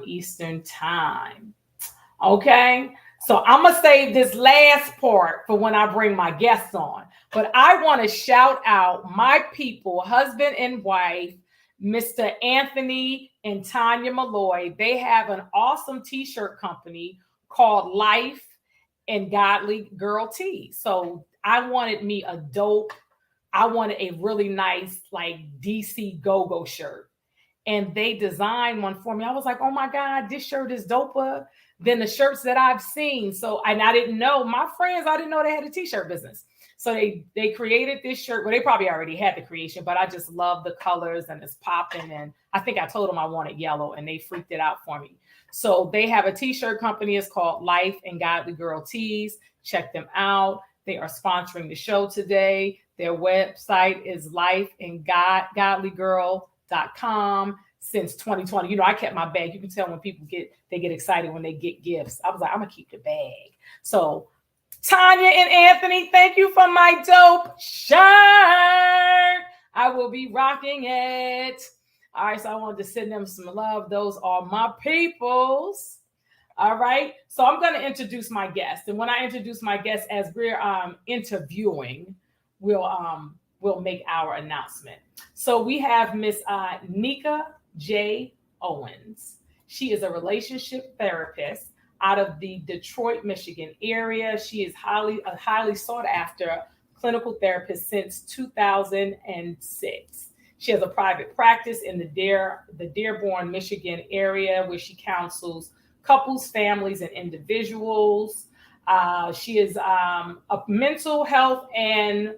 Eastern time. Okay. So I'm going to save this last part for when I bring my guests on. But I want to shout out my people, husband and wife, Mr. Anthony and Tanya Malloy. They have an awesome t shirt company called Life and Godly Girl Tea. So I wanted me a dope, I wanted a really nice, like DC go go shirt, and they designed one for me. I was like, oh my God, this shirt is doper than the shirts that I've seen. So, and I didn't know, my friends, I didn't know they had a t-shirt business. So they created this shirt. Well, they probably already had the creation, but I just love the colors and it's popping. And I think I told them I wanted yellow and they freaked it out for me. So they have a t-shirt company. It's called Life and Godly Girl Tees. Check them out. They are sponsoring the show today. Their website is lifeandgodlygirl.com since 2020. You know, I kept my bag. You can tell when people get excited when they get gifts. I was like, I'm gonna keep the bag. So Tanya and Anthony, thank you for my dope shirt. I will be rocking it. All right, so I wanted to send them some love. Those are my peoples. All right, so I'm going to introduce my guest, and when I introduce my guest, as we're interviewing, we'll make our announcement. So we have Miss Nneka J. Owens. She is a relationship therapist out of the Detroit, Michigan area. She is a highly sought after clinical therapist since 2006. She has a private practice in the Dearborn, Michigan area where she counsels couples, families, and individuals. She is a mental health and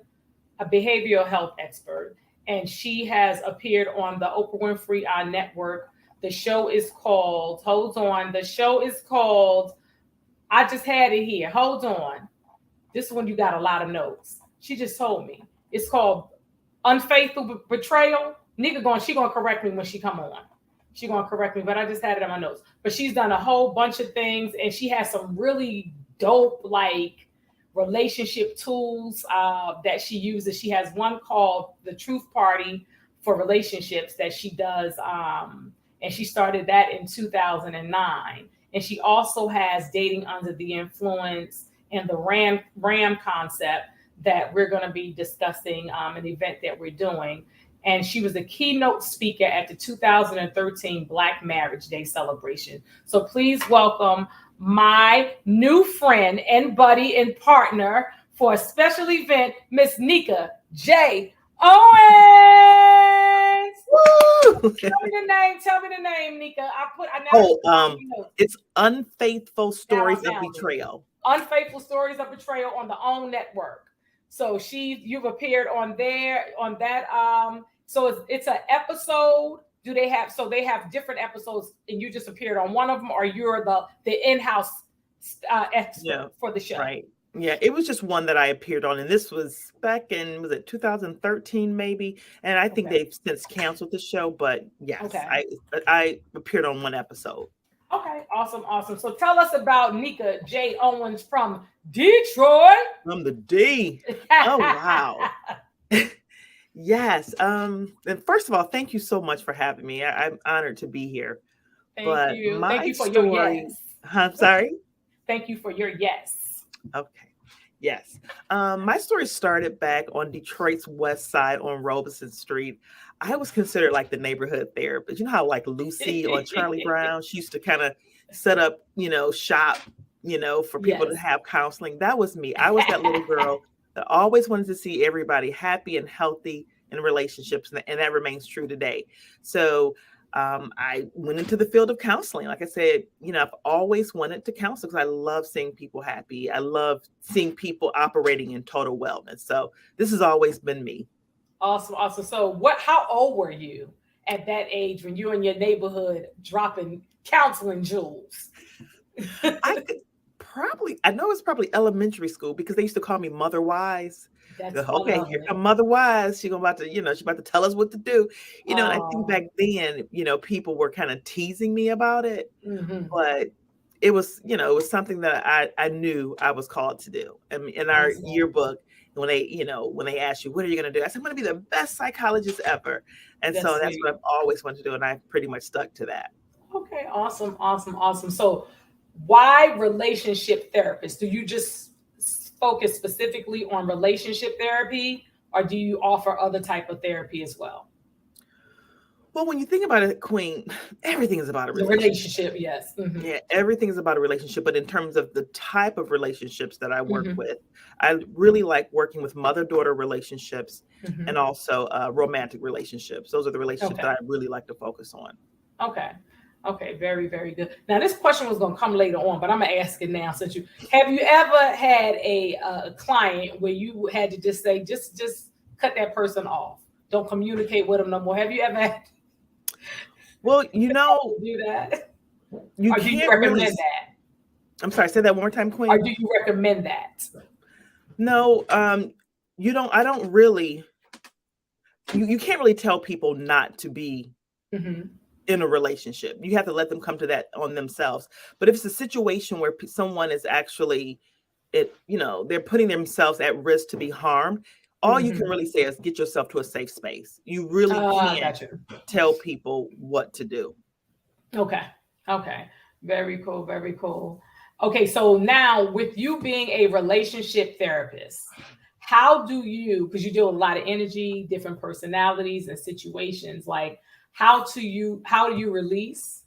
a behavioral health expert, and she has appeared on the Oprah Winfrey Network. The show is called, I just had it here. Hold on. This one, you got a lot of notes. She just told me. It's called Unfaithful Betrayal. Nneka she gonna correct me when she come on. She gonna correct me, but I just had it in my notes. But she's done a whole bunch of things, and she has some really dope, like, relationship tools that she uses. She has one called the Truth Party for relationships that she does, and she started that in 2009. And she also has Dating Under the Influence and the RAM concept that we're going to be discussing, an event that we're doing. And she was a keynote speaker at the 2013 Black Marriage Day celebration. So please welcome my new friend and buddy and partner for a special event, Miss Nneka J. Owens. Woo! Tell me the name, Nneka. It's Unfaithful Stories of Betrayal. Unfaithful Stories of Betrayal on the OWN network. So you've appeared on that. So it's an episode. They have different episodes, and you just appeared on one of them, or you're the in-house expert for the show? Right. Yeah, it was just one that I appeared on, and this was back in, was it 2013 maybe? And I think they've since canceled the show, but yes, I appeared on one episode. Okay, awesome. So tell us about Nneka J. Owens from Detroit. From the D. Oh, wow. Yes. And first of all, thank you so much for having me. I'm honored to be here. Thank you. Thank you for your yes. I'm sorry? Thank you for your yes. Okay. Yes. My story started back on Detroit's west side on Robeson Street. I was considered like the neighborhood therapist. You know how like Lucy on Charlie Brown, she used to kind of set up, shop, for people to have counseling. That was me. I was that little girl that always wanted to see everybody happy and healthy in relationships. And that remains true today. So I went into the field of counseling. Like I said, I've always wanted to counsel because I love seeing people happy. I love seeing people operating in total wellness. So this has always been me. Awesome. So how old were you at that age when you were in your neighborhood dropping counseling jewels? I know it's probably elementary school because they used to call me Mother Wise. Okay, here come Mother Wise. She's about to tell us what to do. And I think back then, people were kind of teasing me about it, but it was something that I knew I was called to do. In our yearbook, when they ask you, what are you going to do? I said, I'm going to be the best psychologist ever. And so that's what I've always wanted to do. And I pretty much stuck to that. Okay, awesome, awesome, awesome. So, why relationship therapist? Do you just focus specifically on relationship therapy, or do you offer other type of therapy as well? Well, when you think about it, Queen, everything is about a The relationship. relationship, yes. Hmm. Yeah, everything is about a relationship. But in terms of the type of relationships that I work Hmm. with, I really like working with mother-daughter relationships and Hmm. also romantic relationships. Those are the relationships that Okay. I really like to focus on. Okay. Okay. Very, very good. Now, this question was going to come later on, but I'm going to ask it now. Since you have you ever had a client where you had to just say, just cut that person off, don't communicate with them no more? Have you ever had Well, to do that, you or do you can't really. recommend that, I'm sorry, say that one more time, or Queen. do you recommend that? No, you don't. I don't really. You can't really tell people not to be Hmm. in a relationship. You have to let them come to that on themselves. But if it's a situation where someone is actually they're putting themselves at risk to be harmed, all you can Hmm. really say is get yourself to a safe space. You really can't Gotcha. tell people what to do. Okay. Okay. Very cool. Very cool. Okay. So now, with you being a relationship therapist, how do you, because you deal with a lot of energy, different personalities and situations, like how do you release,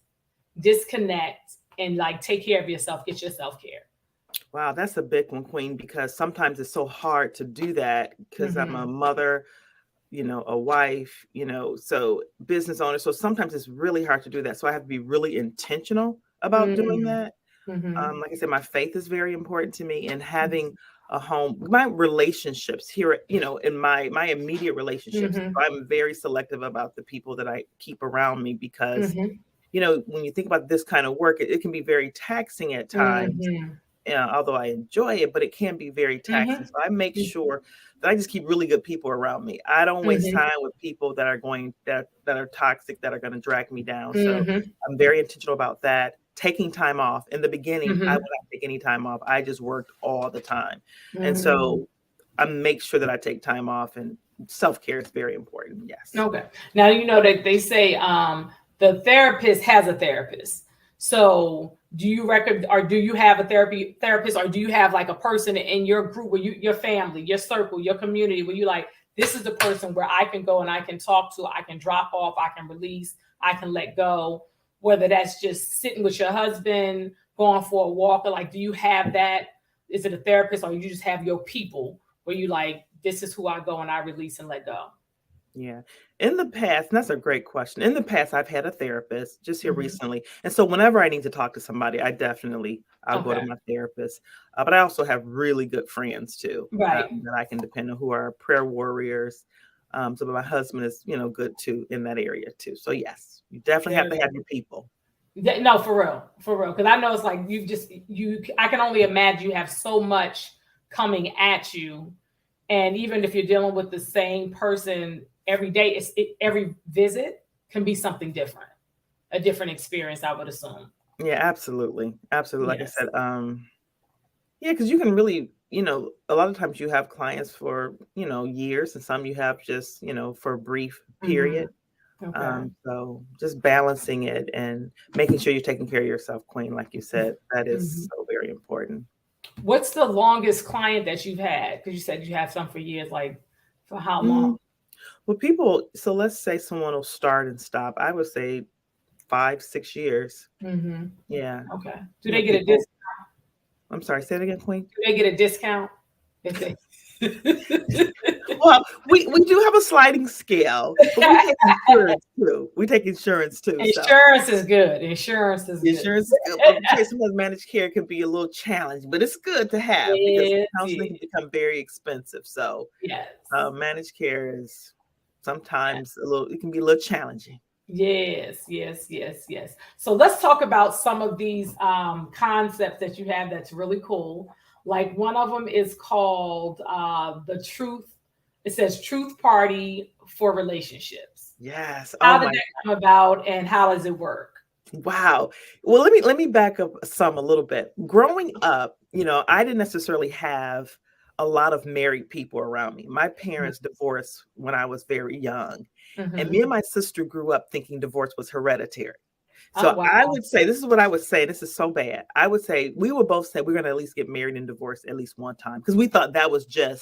disconnect, and like take care of yourself, get your self care? Wow, that's a big one, Queen, because sometimes it's so hard to do that because I'm a Mm-hmm. mother, a wife, so business owner. So sometimes it's really hard to do that. So I have to be really intentional about doing Mm-hmm. that. Mm-hmm. Like I said, my faith is very important to me, and having a home, my relationships here, in my immediate relationships. Mm-hmm. I'm very selective about the people that I keep around me because, Mm-hmm. when you think about this kind of work, it can be very taxing at times. Mm-hmm. Although I enjoy it, but it can be very taxing. So I make sure that I just keep really good people around me. I don't waste Mm-hmm. time with people that are toxic, that are going to drag me down. So Mm-hmm. I'm very intentional about that. Taking time off. In the beginning, I would Mm-hmm. not take any time off. I just worked all the time. And Mm-hmm. so I make sure that I take time off, and self-care is very important. Yes. Okay. Now you know that they say the therapist has a therapist. So do you reckon, or do you have a therapist, or do you have like a person in your group, where your family, your circle, your community, where you like, this is the person where I can go and I can talk to, I can drop off, I can release, I can let go, whether that's just sitting with your husband, going for a walk, or like, do you have that? Is it a therapist, or you just have your people where you like, this is who I go and I release and let go? Yeah. In the past, and that's a great question. In the past, I've had a therapist just here Mhm. recently. And so whenever I need to talk to somebody, I'll go to Okay. my therapist. But I also have really good friends too, Right. that I can depend on, who are prayer warriors. So my husband is, good too in that area too. So yes, you definitely have Very to have good. your people. Yeah, no, for real, for real. Because I know it's like you. I can only imagine you have so much coming at you, and even if you're dealing with the same person every day, every visit can be something different, a different experience, I would assume. Yeah, absolutely. Absolutely. Like I Yes. said, yeah, because you can really, a lot of times you have clients for, years, and some you have just, for a brief period. Hmm. Okay. So just balancing it and making sure you're taking care of yourself, Queen, like you said, that is Hmm. so very important. What's the longest client that you've had? Because you said you had some for years. Like, for how long? Mm, well, so let's say someone will start and stop. I would say 5, 6 years. Hmm. Yeah. Okay. Do Yeah, they get a people. discount? I'm sorry, say it again, Queen. Do they get a discount if they? Well, we do have a sliding scale, but we take insurance too. We take insurance too. So Insurance is good. Insurance is the good. insurance is good, but sometimes managed care can be a little challenging, but it's good to have because Yes, counseling yes, can become very expensive. So yes, managed care is sometimes it can be a little challenging. yes, yes, yes, yes. So let's talk about some of these concepts that you have that's really cool. Like one of them is called the truth. It says truth party for relationships. Yes. Oh How did my, that come about and how does it work? wow. Well, let me back up a little bit. Growing up, I didn't necessarily have a lot of married people around me. My parents divorced when I was very young, and me Mm-hmm. and my sister grew up thinking divorce was hereditary. Oh, So I wow. would say, this is what I would say. This is so bad. I would say we would both say we're going to at least get married and divorced at least one time because we thought that was the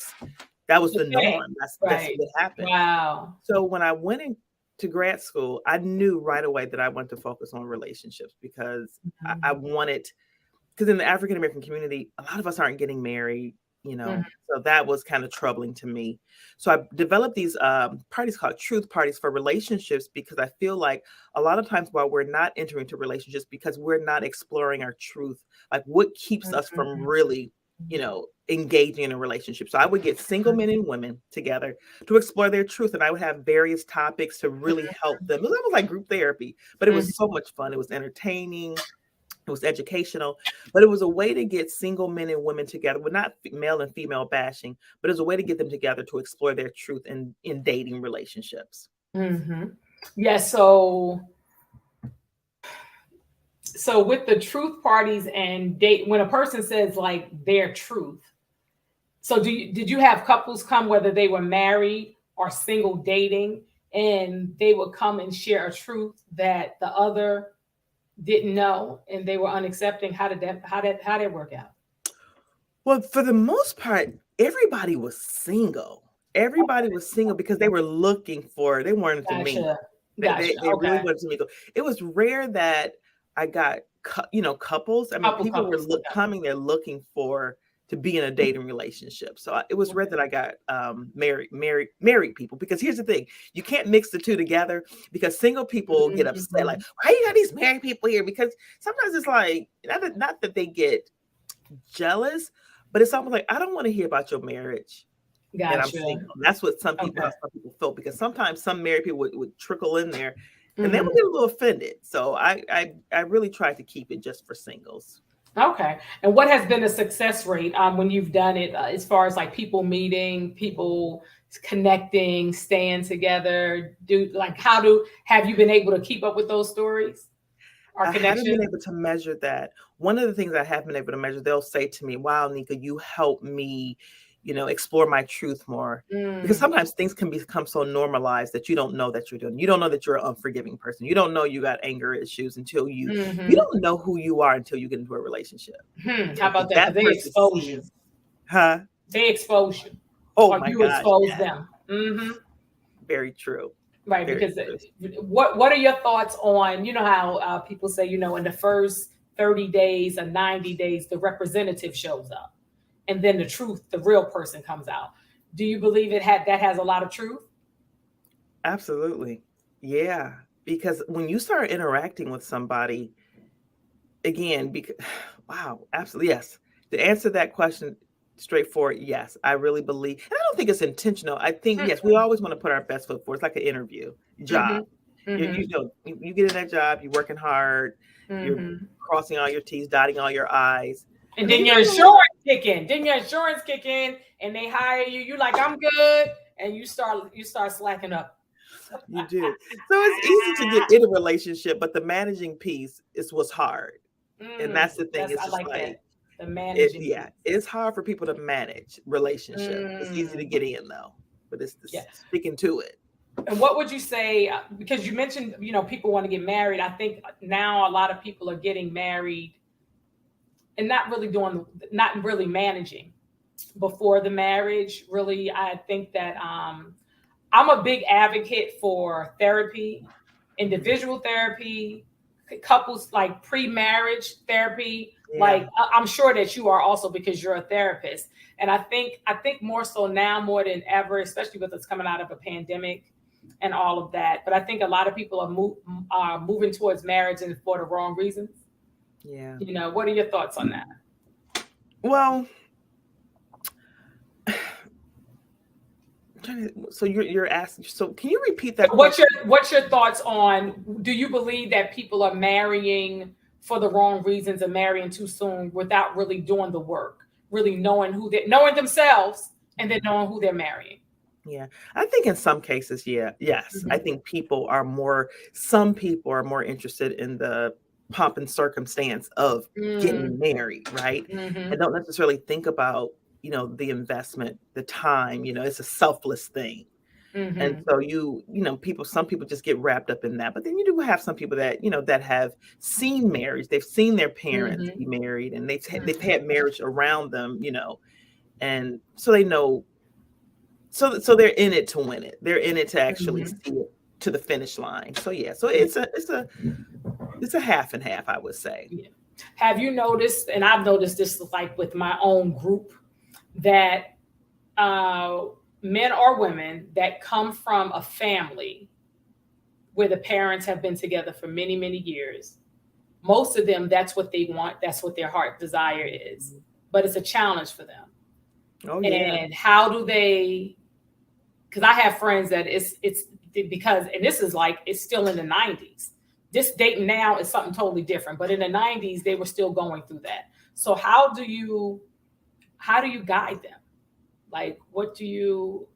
Okay. norm. That's Right. what happened. Wow. So when I went into grad school, I knew right away that I wanted to focus on relationships because I Mhm. wanted, because in the African American community, a lot of us aren't getting married, Mhm. so that was kind of troubling to me. So I developed these parties called truth parties for relationships because I feel like a lot of times while we're not entering into relationships because we're not exploring our truth, like what keeps us from really, engaging in a relationship. So I would get single men and women together to explore their truth, and I would have various topics to really help them. It was almost like group therapy, but it Mhm. was so much fun. It was entertaining. It was educational, but it was a way to get single men and women together, but not male and female bashing, but it was a way to get them together to explore their truth in dating relationships. Mhm. Yeah, so with the truth parties and date, when a person says like their truth, so did you have couples come whether they were married or single dating, and they would come and share a truth that the other didn't know and they were unaccepting? How did it work out? Well, for the most part, everybody was single. Everybody was single because they were looking for, they wanted to Gotcha. mingle. They, Gotcha. they, they really Okay. wanted to mingle. It was rare that I got, couples. I mean, Couple people were couples. Okay. coming there looking for to be in a dating relationship. So it was rare that I got married people because here's the thing: you can't mix the two together because single people get upset, like, Mhm. why you got these married people here? Because sometimes it's like not that they get jealous, but it's almost like I don't want to hear about your marriage and I'm Gotcha. single. That's what some people, Okay. how some people felt, because sometimes some married people would trickle in there and they Mhm. would get a little offended. So I really tried to keep it just for singles. Okay. And what has been a success rate when you've done it, as far as like people meeting, people connecting, staying together? Have you been able to keep up with those stories or I haven't been connections? able to measure that. One of the things I have been able to measure, they'll say to me, wow, Nneka, you help me, explore my truth more. Because Mm. sometimes things can become so normalized that you don't know that you're doing. You don't know that you're an unforgiving person. You don't know you got anger issues until you Hmm. don't know who you are until you get into a relationship. How And about if that? Because that they person expose you. sees, huh? They expose you, Oh or my you gosh, expose yes, them. Hmm. very true. Right, Very because true. what are your thoughts on, how people say, in the first 30 days or 90 days the representative shows up, and then the truth, the real person comes out. Do you believe that has a lot of truth? Absolutely. Yeah. Because when you start interacting with somebody, again, because wow, absolutely yes. To answer that question straightforward, yes, I really believe, and I don't think it's intentional. I think yes, we always want to put our best foot forward. It's like an interview, job. Mm-hmm. Mm-hmm. You get in that job, you're working hard, you're Mm-hmm. crossing all your T's, dotting all your I's, And and then then you your go to insurance kick in. Then your insurance kick in, and they hire you. You like, I'm good, and you start slacking up. you do. So it's easy to get in a relationship, but the managing piece is what's hard. And that's the thing. That's It's I just like like that. The managing yeah, piece. it's hard for people to manage relationship. It's easy to Mm, get in though, but it's the yeah. sticking to it. And what would you say? Because you mentioned, people want to get married. I think now a lot of people are getting married and not really managing before the marriage. Really, I think that I'm a big advocate for therapy, individual therapy, couples like pre-marriage therapy. Like Yeah. I'm sure that you are also, because you're a therapist. And I think more so now more than ever, especially with us coming out of a pandemic and all of that. But I think a lot of people are moving towards marriage and for the wrong reasons. Yeah. What are your thoughts on that? Well, so you're asking. So can you repeat that So what's question? your thoughts on, do you believe that people are marrying for the wrong reasons and marrying too soon without really doing the work, really knowing themselves and then knowing who they're marrying? Yeah, I think in some cases, yeah, yes. I Mhm. think some people are more interested in the pomp and circumstance of Mm, getting married, right? And mhm. don't necessarily think about, the investment, the time, it's a selfless thing. And Mhm. so some people just get wrapped up in that. But then you do have some people that, that have seen marriage. They've seen their parents Mhm. be married, and they've Mhm. had marriage around them, and so they know. So they're in it to win it. They're in it to actually Mhm. see it to the finish line. So yeah, so it's a half and half, I would say. Yeah. Have you noticed, and I've noticed this like with my own group, that uh, men or women that come from a family where the parents have been together for many, many years, most of them, that's what they want. That's what their heart desire is. But it's a challenge for them. Oh yeah. And how do they, because I have friends that it's because, and this is like, it's still in the 90s. This dating now is something totally different. But in the 90s, they were still going through that. So how do you guide them? Like, what do you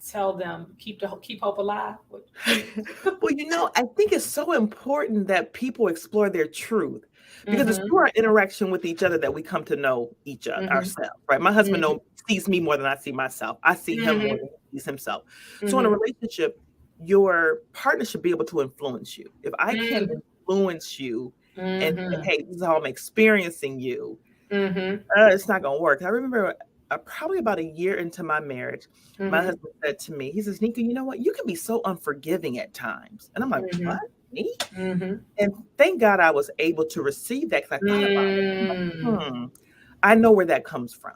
tell them? Keep hope alive? Well, I think it's so important that people explore their truth, because it's Mm-hmm. through our interaction with each other that we come to know each other Mm-hmm. ourselves, right? My husband Mm-hmm. sees me more than I see myself. I see him more Mm-hmm. than he sees himself. So in a Mm-hmm. relationship, your partner should be able to influence you. If I can't influence you and say, Mm-hmm. hey, this is how I'm experiencing you, Mm-hmm. it's not going to work. I remember probably about a year into my marriage, my Mm-hmm. husband said to me, he says, Nneka, you know what? You can be so unforgiving at times. And I'm like, Mm-hmm. what? Me? Mm-hmm. And thank God I was able to receive that, because I thought about it. I'm Mm-hmm. like, I know where that comes from.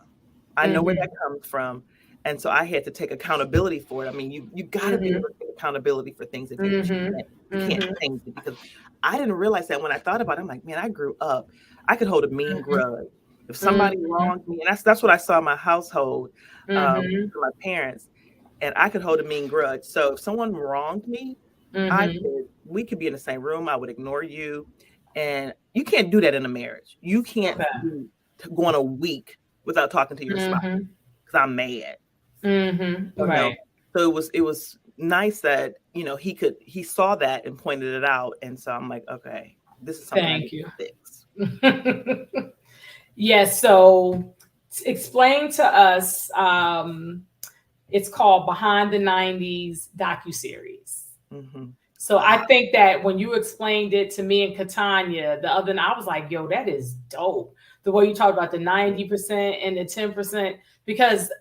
I know where that Mm-hmm. comes from. And so I had to take accountability for it. I mean, you got to be able Mm-hmm. to take accountability for things if Mm-hmm. you can't Mm-hmm. change it, because I didn't realize that when I thought about it. I'm like, man, I grew up. I could hold a mean grudge. If somebody Mm-hmm. wronged me, and that's what I saw in my household, Mm-hmm. from my parents, and I could hold a mean grudge. So if someone wronged me, Mm-hmm. we could be in the same room. I would ignore you. And you can't do that in a marriage. You can't Okay. go on a week without talking to your spouse, Mm-hmm. because I'm mad. Mm-hmm. You know. Right. So it was nice that, he saw that and pointed it out. And so I'm like, okay, this is something I need Thank you. to fix. Yes. So explain to us. It's called Behind the 90s docuseries. Mm-hmm. So I think that when you explained it to me and Katanya the other night, I was like, yo, that is dope. The way you talked about the 90% and the 10%, because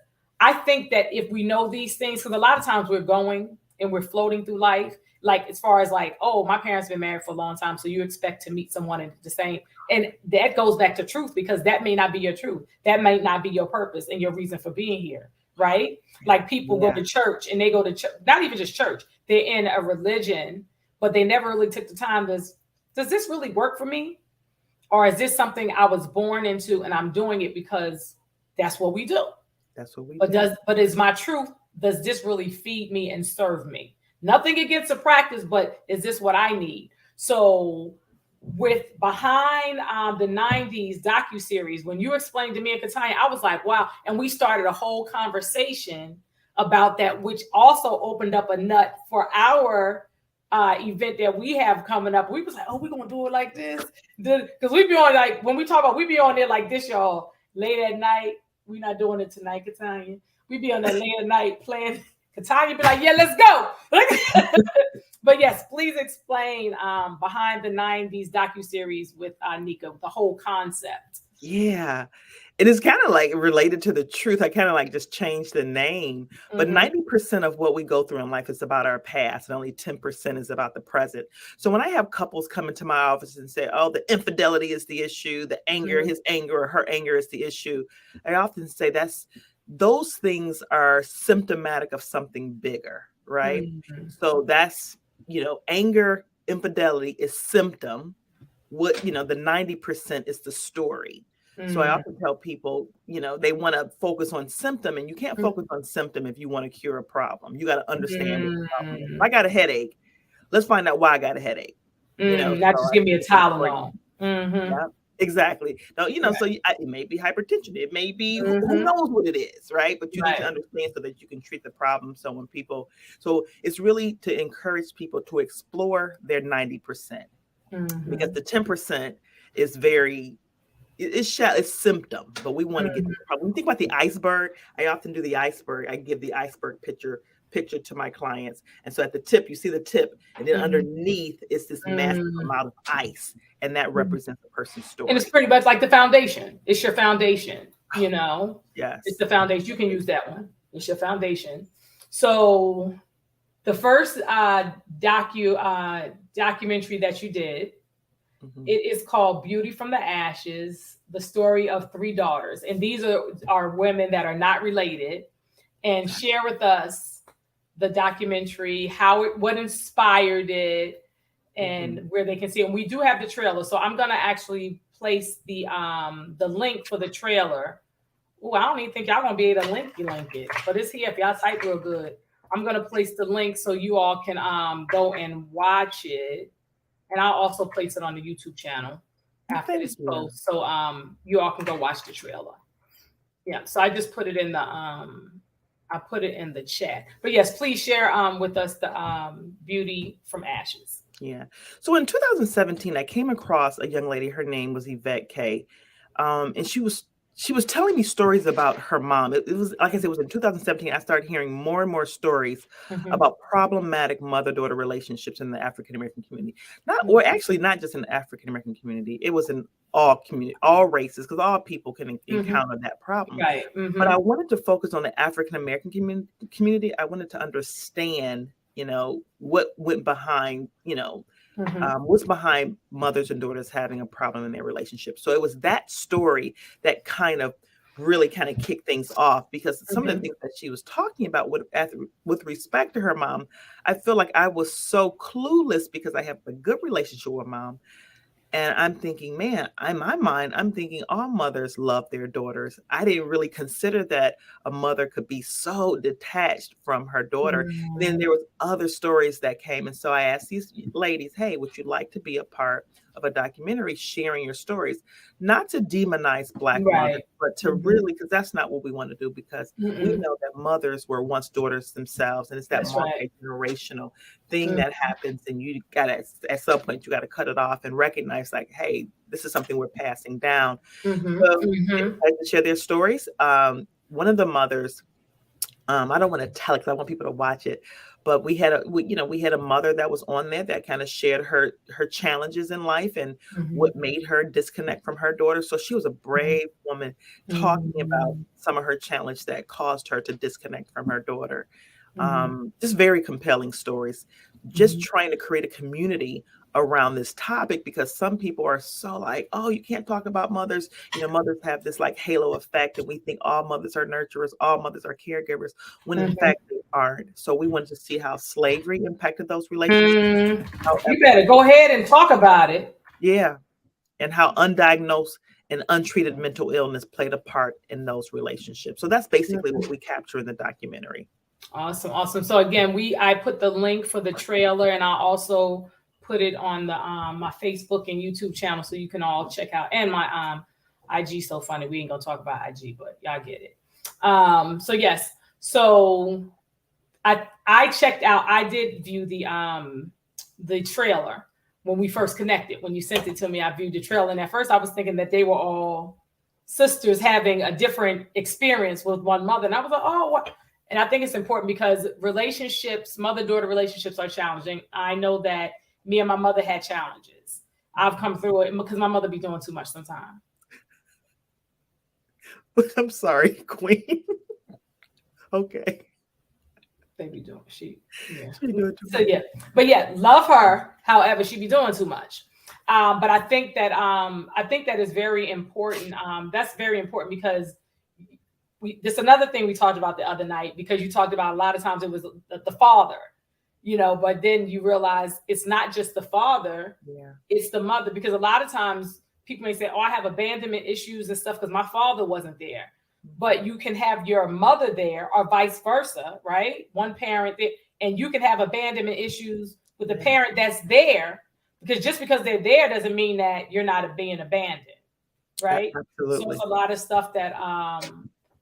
I think that if we know these things, because a lot of times we're going and we're floating through life, like as far as like, oh, my parents been married for a long time, so you expect to meet someone in the same, and that goes back to truth, because that may not be your truth. That may not be your purpose and your reason for being here, right? Like people go Yeah. to church and they go to church, not even just church, they're in a religion, but they never really took the time. Does this really work for me? Or is this something I was born into and I'm doing it because that's what we do? That's what we But do. is my truth, does this really feed me and serve me? Nothing against the practice, but is this what I need? So with Behind the 90s docuseries, when you explained to me and Katanya, I was like, wow. And we started a whole conversation about that, which also opened up a nut for our event that we have coming up. We was like, oh, we're gonna do it like this. Because we be on, like, when we talk about, we be on there like this, y'all, late at night. We're not doing it tonight, Katanya. We be on that late at night playing. Katanya be like, yeah, let's go. But yes, please explain Behind the 90s docuseries with Nneka, the whole concept. Yeah. And it's kind of like related to the truth. I kind of like just changed the name. But Mm-hmm. 90% of what we go through in life is about our past, and only 10% is about the present. So when I have couples come into my office and say, oh, the infidelity is the issue, the anger, Mm-hmm. his anger or her anger is the issue, I often say those things are symptomatic of something bigger, right? Mm-hmm. So that's, anger, infidelity is symptom. The 90% is the story. So I often tell people, they want to focus on symptom, and you can't focus on symptom if you want to cure a problem. You got to understand what the problem is. If I got a headache, let's find out why I got a headache. Not So just I give me a think it's important. Tylenol. Mm-hmm. Yeah, exactly. No, Right. so it may be hypertension. It may be who Mm-hmm. knows what it is, right? But you need to Right. understand so that you can treat the problem. So it's really to encourage people to explore their 90%, because Mm-hmm. the 10% is very it's symptom, but we want to get to Mm-hmm. the problem. When you think about the iceberg, I often do the iceberg. I give the iceberg picture picture to my clients. And so at the tip, you see the tip, and then underneath is this massive amount of ice, and that represents the person's story. And it's pretty much like the foundation. It's your foundation, you know? Yes. It's the foundation. You can use that one. It's your foundation. So the first documentary that you did, it is called Beauty from the Ashes, the story of 3 daughters. And these are women that are not related. And share with us the documentary, what inspired it, and where they can see it. And we do have the trailer. So I'm gonna actually place the link for the trailer. Oh, I don't even think y'all gonna be able to link it, but it's here if y'all type real good. I'm gonna place the link so you all can go and watch it. And I'll also place it on the YouTube channel after this post. So you all can go watch the trailer. Yeah, so I just put it in the chat. But yes, please share with us the Beauty from Ashes. Yeah. So in 2017, I came across a young lady. Her name was Yvette K. And she was telling me stories about her mom. It was, like I said, it was in 2017. I started hearing more and more stories about problematic mother-daughter relationships in the African-American community. Not just in the African-American community. It was in all races, because all people can encounter that problem. Right. But I wanted to focus on the African-American community. I wanted to understand, what went behind, what's behind mothers and daughters having a problem in their relationship. So it was that story that really kicked things off, because some of the things that she was talking about with respect to her mom, I feel like I was so clueless, because I have a good relationship with mom. And I'm thinking, man, in my mind, I'm thinking all mothers love their daughters. I didn't really consider that a mother could be so detached from her daughter. And then there was other stories that came. And so I asked these ladies, hey, would you like to be a part of a documentary sharing your stories? Not to demonize Black mothers, but to really, because that's not what we want to do, because we know that mothers were once daughters themselves. And it's that multi-generational thing that happens. And you got to, at some point, you got to cut it off and recognize, like, hey, this is something we're passing down. So they like to share their stories. One of the mothers, I don't want to tell it because I want people to watch it, but we had a mother that was on there that kind of shared her challenges in life and what made her disconnect from her daughter. So she was a brave woman talking about some of her challenge that caused her to disconnect from her daughter. Just very compelling stories, just trying to create a community around this topic, because some people are so like, oh, you can't talk about mothers. Mothers have this like halo effect, and we think all mothers are nurturers, all mothers are caregivers, when in fact they aren't. So we wanted to see how slavery impacted those relationships. You better go ahead and talk about it. Yeah. And how undiagnosed and untreated mental illness played a part in those relationships. So that's basically what we capture in the documentary. Awesome. So again, I put the link for the trailer, and I'll also put it on the my Facebook and YouTube channel, so you can all check out. And my IG, so funny. We ain't gonna talk about IG, but y'all get it. So yes. So I checked out. I did view the trailer when we first connected. When you sent it to me, I viewed the trailer, and at first I was thinking that they were all sisters having a different experience with one mother, and I was like, oh, what? And I think it's important because relationships, mother-daughter relationships, are challenging. I know that me and my mother had challenges. I've come through it because my mother be doing too much sometimes. I'm sorry, Queen. Okay. They be doing she be doing too much. So yeah, but yeah, love her. However, she be doing too much. But I think that is very important. That's very important because this another thing we talked about the other night, because you talked about a lot of times it was the father, but then you realize it's not just the father, it's the mother, because a lot of times people may say, oh, I have abandonment issues and stuff because my father wasn't there. But you can have your mother there or vice versa, right? One parent there, and you can have abandonment issues with the parent that's there, because just because they're there doesn't mean that you're not being abandoned, right? Absolutely. So it's a lot of stuff that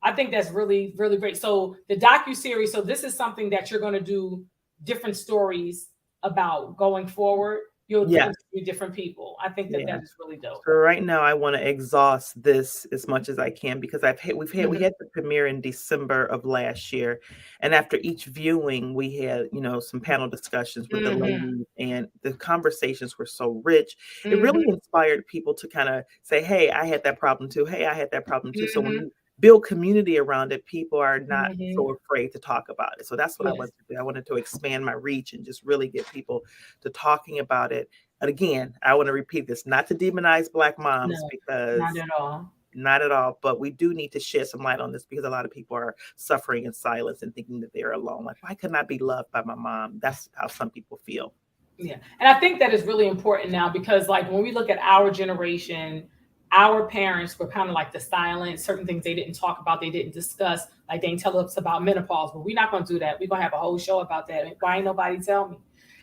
I think that's really, really great. So the docuseries, so this is something that you're going to do different stories about going forward. you'll Yeah. interview different people. I think that Yeah. that is really dope. So right now, I want to exhaust this as much as I can because we had the premiere in December of last year, and after each viewing, we had some panel discussions with the ladies, and the conversations were so rich. It really inspired people to kind of say, "Hey, I had that problem too. Hey, I had that problem too." So when you build community around it, people are not so afraid to talk about it. So that's what I wanted to do. I wanted to expand my reach and just really get people to talking about it. And again, I want to repeat this, not to demonize Black moms, No, because not at all. not at all, but we do need to shed some light on this because a lot of people are suffering in silence and thinking that they're alone. Like, why couldn't I be loved by my mom? That's how some people feel. Yeah. And I think that is really important now because, like, when we look at our generation, our parents were kind of like the silent, certain things they didn't talk about, they didn't discuss, like they didn't tell us about menopause, but we're not going to do that. We're going to have a whole show about that. Why ain't nobody tell me?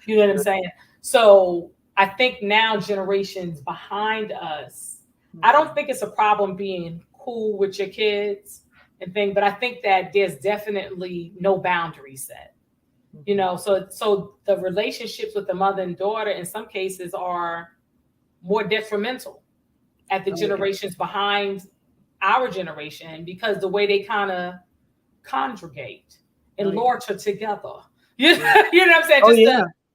You know what I'm saying? So I think now generations behind us, I don't think it's a problem being cool with your kids and thing, but I think that there's definitely no boundary set. So the relationships with the mother and daughter in some cases are more detrimental at the generations behind our generation because the way they kind of congregate and lorter together. You know what I'm saying?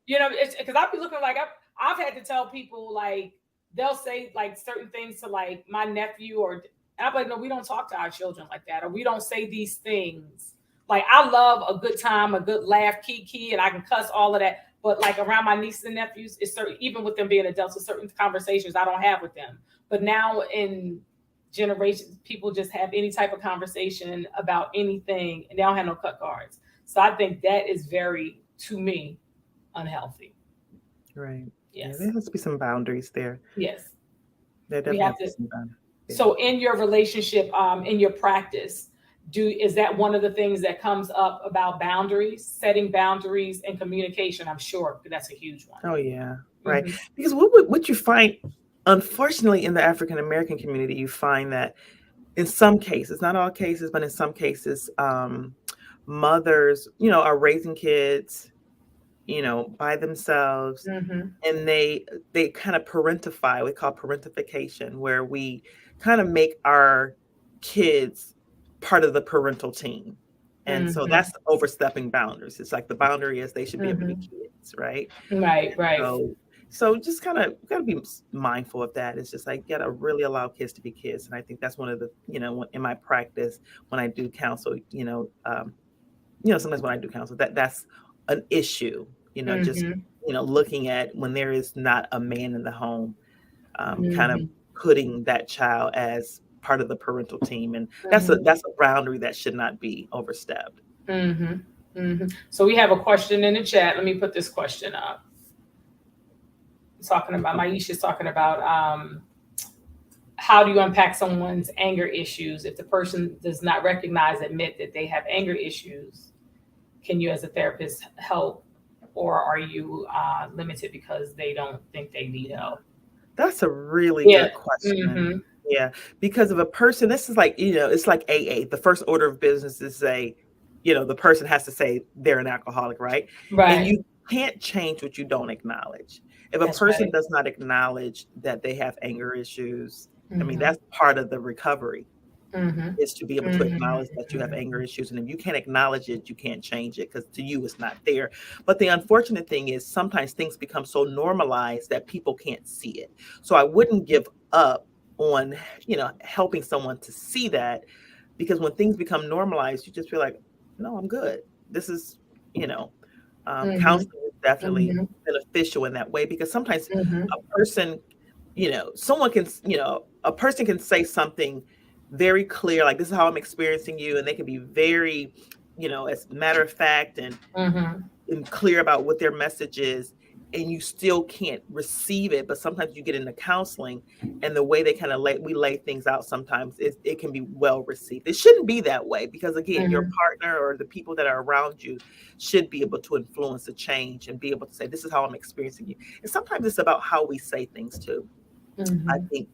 It's because I'll be looking like I've had to tell people, like, they'll say like certain things to like my nephew and I'm like, no, we don't talk to our children like that, or we don't say these things. Like, I love a good time, a good laugh, kiki, and I can cuss, all of that. But like around my nieces and nephews, it's certain, even with them being adults, there's certain conversations I don't have with them. But now in generations, people just have any type of conversation about anything, and they don't have no cut cards. So I think that is very, to me, unhealthy. Right. Yes. Yeah, there has to be some boundaries there. Yes. There definitely has to be some boundaries. So in your relationship, in your practice, is that one of the things that comes up about boundaries, setting boundaries and communication? I'm sure that's a huge one. Oh yeah, right. Because what you find, unfortunately, in the African American community, you find that in some cases, not all cases, but in some cases, mothers, are raising kids, by themselves, and they kind of parentify. We call parentification, where we kind of make our kids part of the parental team. And so that's overstepping boundaries. It's like the boundary is they should be able to be kids, right? Right. So just kind of got to be mindful of that. It's just like, got to really allow kids to be kids. And I think that's one of the, in my practice, when I do counsel, sometimes when I do counsel, that's an issue, just, looking at when there is not a man in the home, kind of putting that child as part of the parental team. And that's a boundary that should not be overstepped. So we have a question in the chat. Let me put this question up. Maisha's talking about how do you unpack someone's anger issues if the person does not admit that they have anger issues? Can you as a therapist help, or are you limited because they don't think they need help? That's a really good question. Yeah, because if a person, this is like, it's like AA. The first order of business is say, the person has to say they're an alcoholic, right? Right. And you can't change what you don't acknowledge. If a person does not acknowledge that they have anger issues, I mean, that's part of the recovery, is to be able to acknowledge that you have anger issues. And if you can't acknowledge it, you can't change it because to you, it's not there. But the unfortunate thing is sometimes things become so normalized that people can't see it. So I wouldn't give up on, helping someone to see that, because when things become normalized, you just feel like, no, I'm good. This is, counseling is definitely beneficial in that way, because sometimes a person, someone can, a person can say something very clear, like, this is how I'm experiencing you. And they can be very, as a matter of fact and clear about what their message is. And you still can't receive it. But sometimes you get into counseling and the way they kind of lay things out, sometimes it can be well received. It shouldn't be that way, because again, your partner or the people that are around you should be able to influence a change and be able to say, this is how I'm experiencing you. And sometimes it's about how we say things too. I think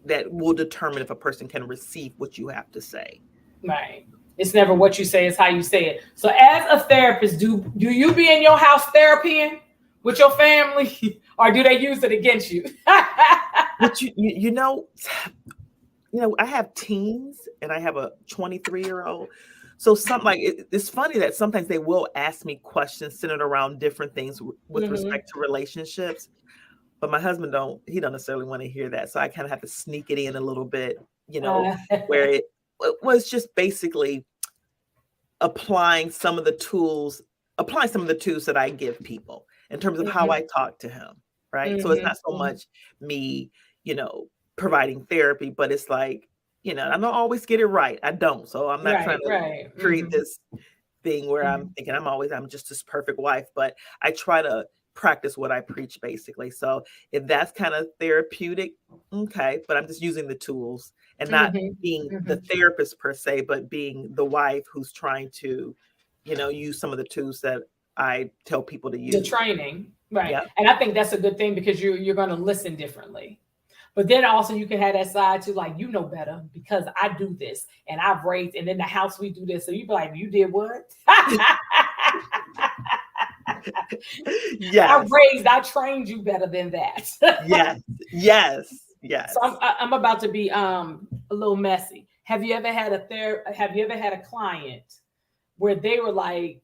that will determine if a person can receive what you have to say. Right. It's never what you say, it's how you say it. So as a therapist, do you be in your house therapying with your family, Or do they use it against you? But I have teens and I have a 23-year-old. So it's funny that sometimes they will ask me questions centered around different things with respect to relationships. But my husband don't necessarily want to hear that. So I kind of have to sneak it in a little bit, where it was just basically applying some of the tools that I give people in terms of how I talk to him. Right. So it's not so much me, providing therapy, but it's like, I don't always get it right. I don't. So I'm not trying to create this thing where I'm thinking I'm just this perfect wife, but I try to practice what I preach, basically. So if that's kind of therapeutic, okay, but I'm just using the tools and not being the therapist per se, but being the wife who's trying to, use some of the tools that I tell people to use. The training, right? Yeah. And I think that's a good thing because you're going to listen differently. But then also you can have that side too, like, better because I do this and I've raised, and in the house we do this. So you be like, you did what? Yeah, I trained you better than that. Yes. So I'm about to be a little messy. Have you ever had a client where they were like,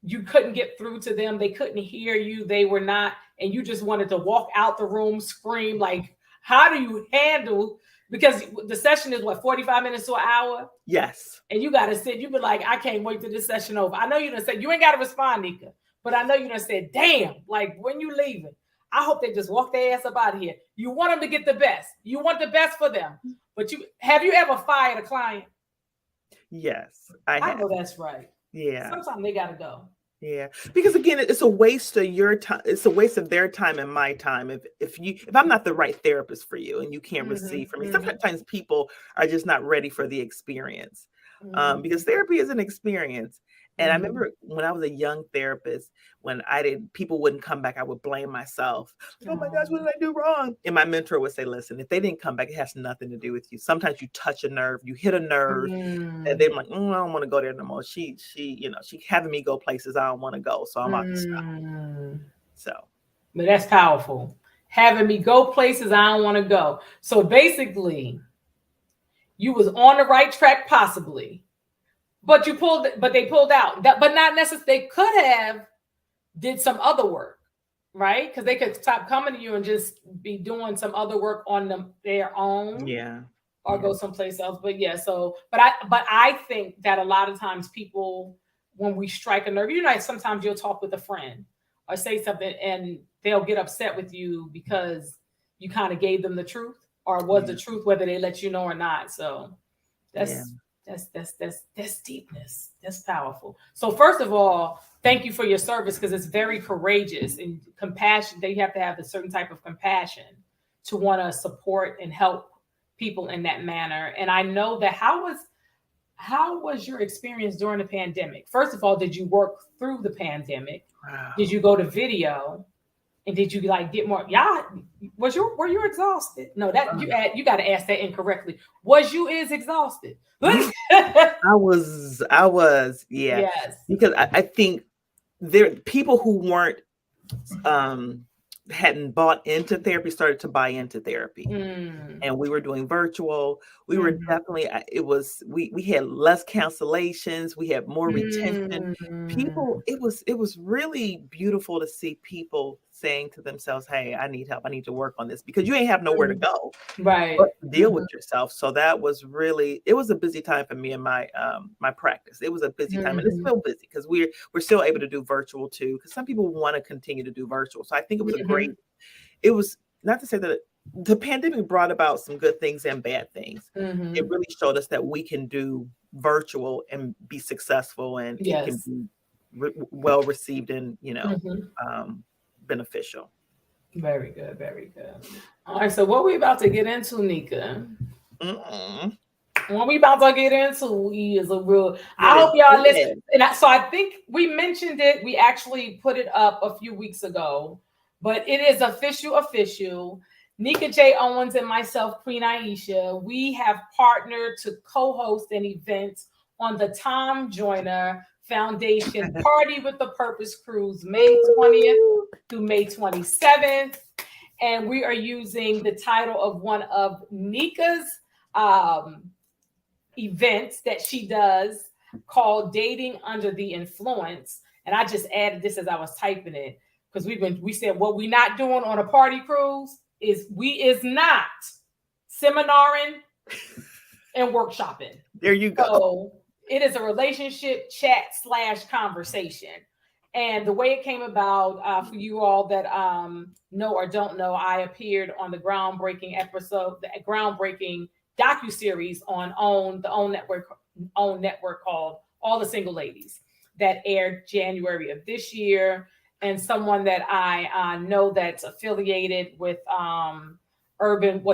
you couldn't get through to them, they couldn't hear you, they were not, and you just wanted to walk out the room, scream, like, how do you handle, because the session is 45 minutes to an hour? Yes. And you got to sit, you be like, I can't wait till this session over. I know you done said, you ain't got to respond, Nneka, but I know you done said, damn, like, when you leaving, I hope they just walk their ass up out of here. You want them to get the best. You want the best for them. But have you ever fired a client? Yes, I have. I know that's right. Yeah. Sometimes they got to go. Yeah, because again, it's a waste of your time. It's a waste of their time and my time. If I'm not the right therapist for you and you can't receive from me, sometimes people are just not ready for the experience, because therapy is an experience. And I remember when I was a young therapist, when people wouldn't come back, I would blame myself. Oh my gosh, what did I do wrong? And my mentor would say, listen, if they didn't come back, it has nothing to do with you. Sometimes you touch a nerve, you hit a nerve, and they're like, I don't want to go there no more. She having me go places I don't want to go. So I'm about to stop. So. But that's powerful. Having me go places I don't want to go. So basically, you was on the right track, possibly. But they pulled out. But not necessarily. They could have did some other work, right? Because they could stop coming to you and just be doing some other work on their own, or go someplace else. But I think that a lot of times people, when we strike a nerve, sometimes you'll talk with a friend or say something, and they'll get upset with you because you kind of gave them the truth, or was the truth, whether they let you know or not. So that's deepness. That's powerful. So first of all, thank you for your service, because it's very courageous and compassion. They have to have a certain type of compassion to want to support and help people in that manner. And I know that how was your experience during the pandemic? First of all, did you work through the pandemic? Wow. Did you go to video? And did you get more? Were you exhausted? No, that you got to ask that incorrectly. Was you exhausted? I was, yeah. Yes. Because I think there people who weren't hadn't bought into therapy started to buy into therapy, and we were doing virtual. We were definitely, we had less cancellations, we had more retention. People, it was really beautiful to see people saying to themselves, hey, I need help, I need to work on this, because you ain't have nowhere to go, right, but to deal with yourself. So that was really, it was a busy time for me and my my practice. It was a busy time, and it's still busy because we're still able to do virtual too, because some people want to continue to do virtual. So I think it was it was, not to say that the pandemic brought about some good things and bad things. It really showed us that we can do virtual and be successful, and it can be well received and beneficial. Very good, very good. All right, so what we about to get into, Nneka? What we about to get into is a real. I hope y'all listen. And so I think we mentioned it. We actually put it up a few weeks ago, but it is official. Nneka J. Owens and myself, Queen Aishah, we have partnered to co-host an event on the Tom Joyner Foundation Party with the Purpose Cruise, May 20th through May 27th. And we are using the title of one of Nneka's events that she does called Dating Under the Influence. And I just added this as I was typing it because we said what we not doing on a party cruise is not seminaring and workshopping. There you go. So it is a relationship chat / conversation. And the way it came about, for you all that know or don't know, I appeared on the groundbreaking docuseries on the Own network called All the Single Ladies that aired January of this year. And someone that I know that's affiliated with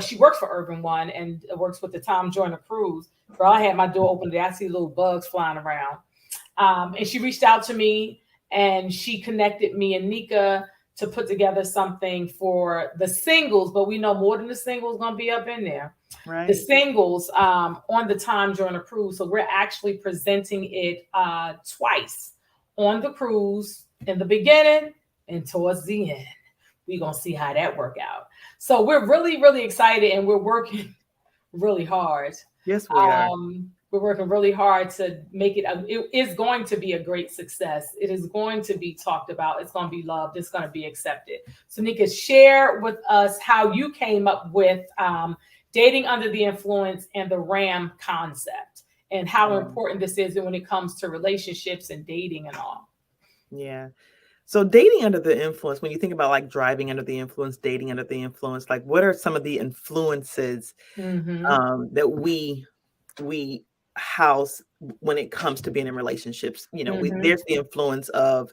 she works for Urban One and works with the Tom Joyner Cruise. So I had my door open today. I see little bugs flying around. And she reached out to me and she connected me and Nneka to put together something for the singles, but we know more than the singles going to be up in there. Right. The singles on the Tom Joyner Cruise. So we're actually presenting it twice on the cruise in the beginning and towards the end. We're going to see how that work out. So we're really, really excited and we're working really hard. Yes, we are. We're working really hard to make it. It is going to be a great success. It is going to be talked about. It's going to be loved. It's going to be accepted. So Nneka, share with us how you came up with Dating Under the Influence and the RAM concept and how important this is when it comes to relationships and dating and all. Yeah. So dating under the influence, when you think about like driving under the influence, dating under the influence, like what are some of the influences that we house when it comes to being in relationships? You know, there's the influence of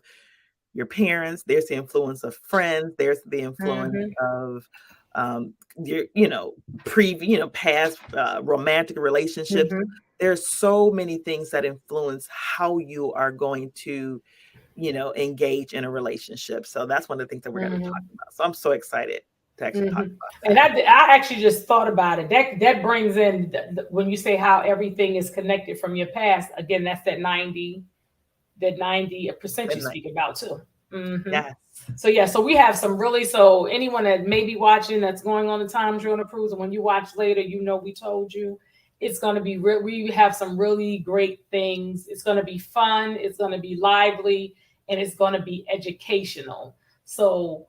your parents, there's the influence of friends, there's the influence of your past romantic relationships. There's so many things that influence how you are going to engage in a relationship. So that's one of the things that we're going to talk about. So I'm so excited to actually talk about that. And I actually just thought about it. That brings in when you say how everything is connected from your past. Again, that's that 90% you speak about too. Yes. So we have some really, so anyone that may be watching that's going on the Tom Joyner Cruise, and when you watch later, we told you it's going to be we have some really great things. It's going to be fun. It's going to be lively. And it's going to be educational. So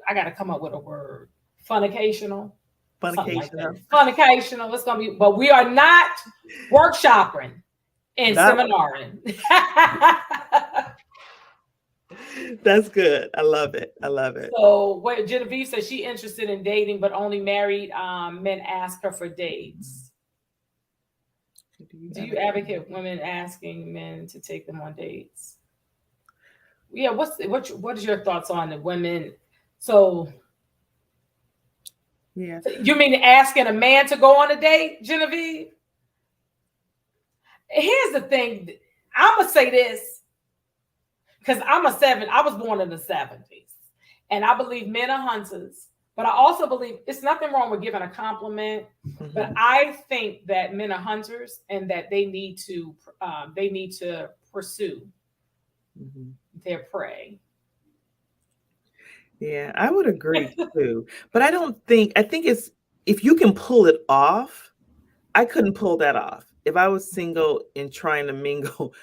I got to come up with a word. Funnicational. Funnicational. Funnicational. It's going to be, but we are not workshopping and seminaring. That's good. I love it. So what Genevieve says, she's interested in dating, but only married men ask her for dates. Do you advocate women asking men to take them on dates? Yeah, what is your thoughts on the women? So, yeah, you mean asking a man to go on a date, Genevieve? Here's the thing. I'm gonna say this because I was born in the 70s, and I believe men are hunters. But I also believe it's nothing wrong with giving a compliment. But I think that men are hunters and that they need to pursue their prey. Yeah, I would agree too. But I think it's, if you can pull it off, I couldn't pull that off. If I was single and trying to mingle,